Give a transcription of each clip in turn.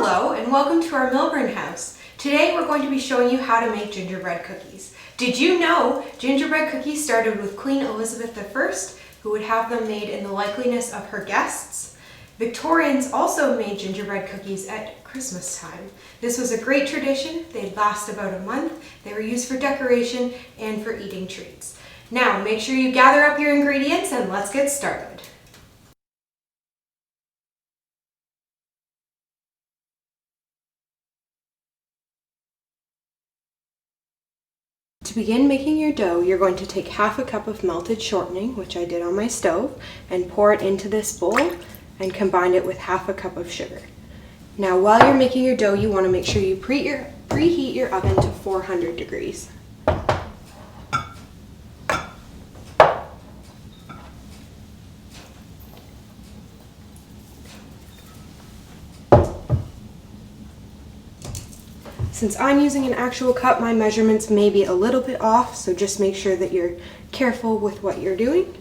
Hello and welcome to our Milburn house. Today we're going to be showing you how to make gingerbread cookies. Did you know gingerbread cookies started with Queen Elizabeth I, who would have them made in the likeliness of her guests? Victorians also made gingerbread cookies at Christmas time. This was a great tradition. They'd last about a month. They were used for decoration and for eating treats. Now make sure you gather up your ingredients and let's get started. To begin making your dough, you're going to take half a cup of melted shortening, which I did on my stove, and pour it into this bowl and combine it with half a cup of sugar. Now while you're making your dough, you want to make sure you preheat your oven to 400 degrees. Since I'm using an actual cup, my measurements may be a little bit off, so just make sure that you're careful with what you're doing.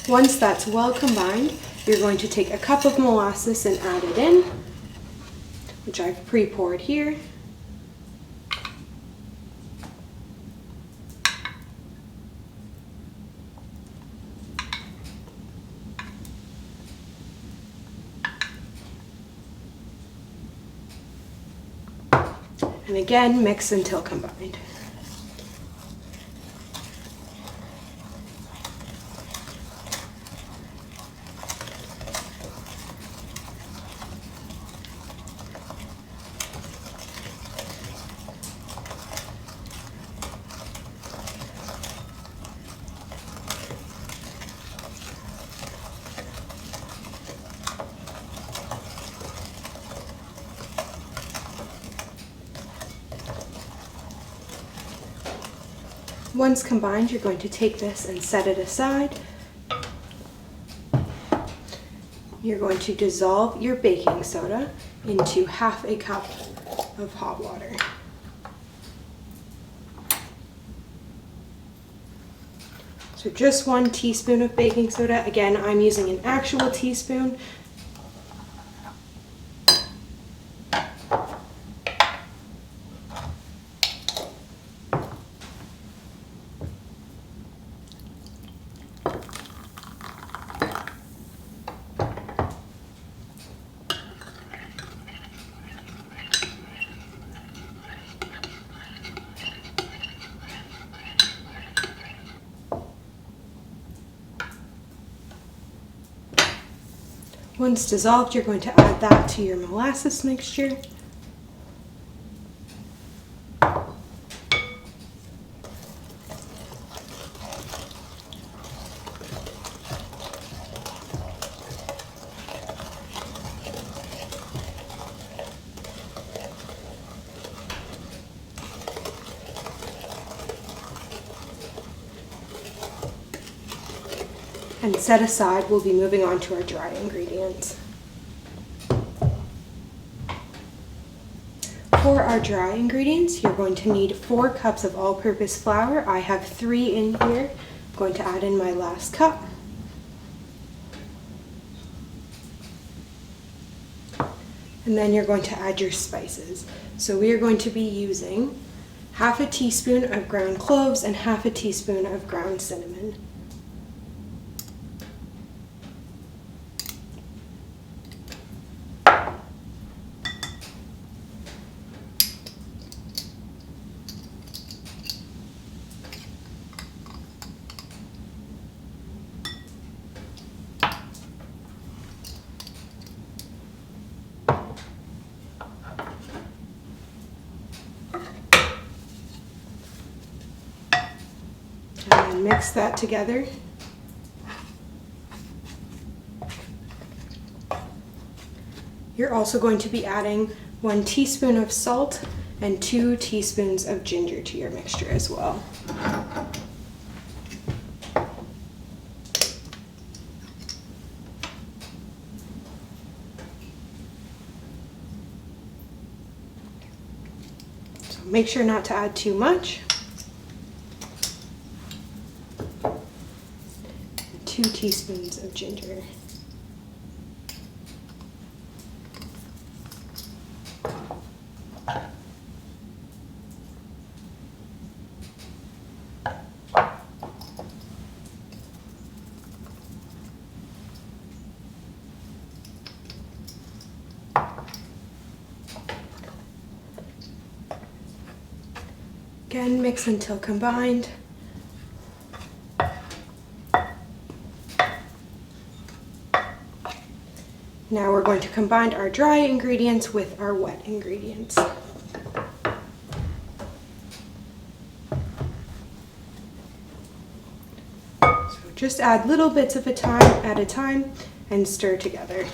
Once that's well combined, you're going to take a cup of molasses and add it in, which I've pre-poured here. And again, mix until combined. Once combined, you're going to take this and set it aside. You're going to dissolve your baking soda into half a cup of hot water. So just 1 teaspoon of baking soda. Again, I'm using an actual teaspoon. Once dissolved, you're going to add that to your molasses mixture. And set aside. We'll be moving on to our dry ingredients. For our dry ingredients, you're going to need 4 cups of all-purpose flour. I have 3 in here. I'm going to add in my last cup. And then you're going to add your spices. So we are going to be using half a teaspoon of ground cloves and half a teaspoon of ground cinnamon. And mix that together. You're also going to be adding 1 teaspoon of salt and 2 teaspoons of ginger to your mixture as well. make sure not to add too much. 2 teaspoons of ginger. Again, mix until combined. Now we're going to combine our dry ingredients with our wet ingredients. So just add little bits of at a time and stir together.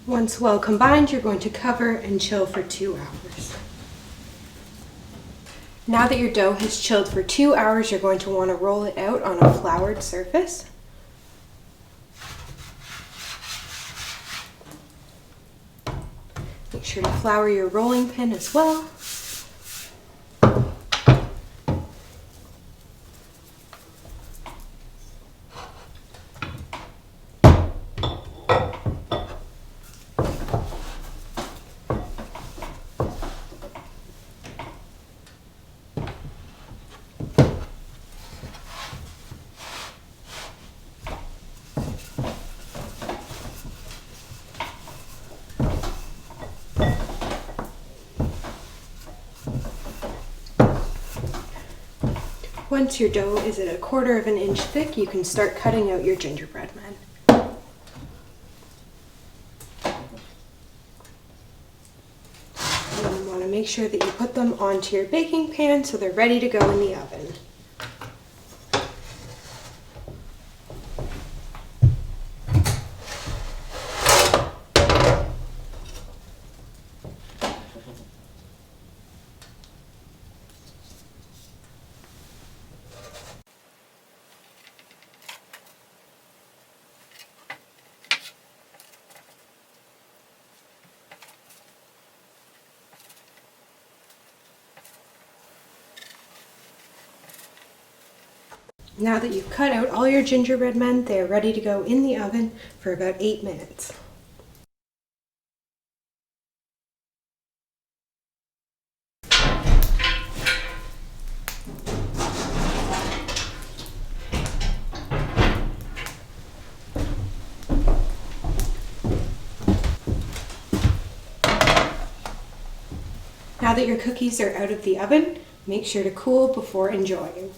Once well combined, you're going to cover and chill for 2 hours. Now that your dough has chilled for 2 hours, you're going to want to roll it out on a floured surface. Make sure to flour your rolling pin as well. Once your dough is at 1/4 of an inch thick, you can start cutting out your gingerbread men. And you want to make sure that you put them onto your baking pan so they're ready to go in the oven. Now that you've cut out all your gingerbread men, they are ready to go in the oven for about 8 minutes. Now that your cookies are out of the oven, make sure to cool before enjoying.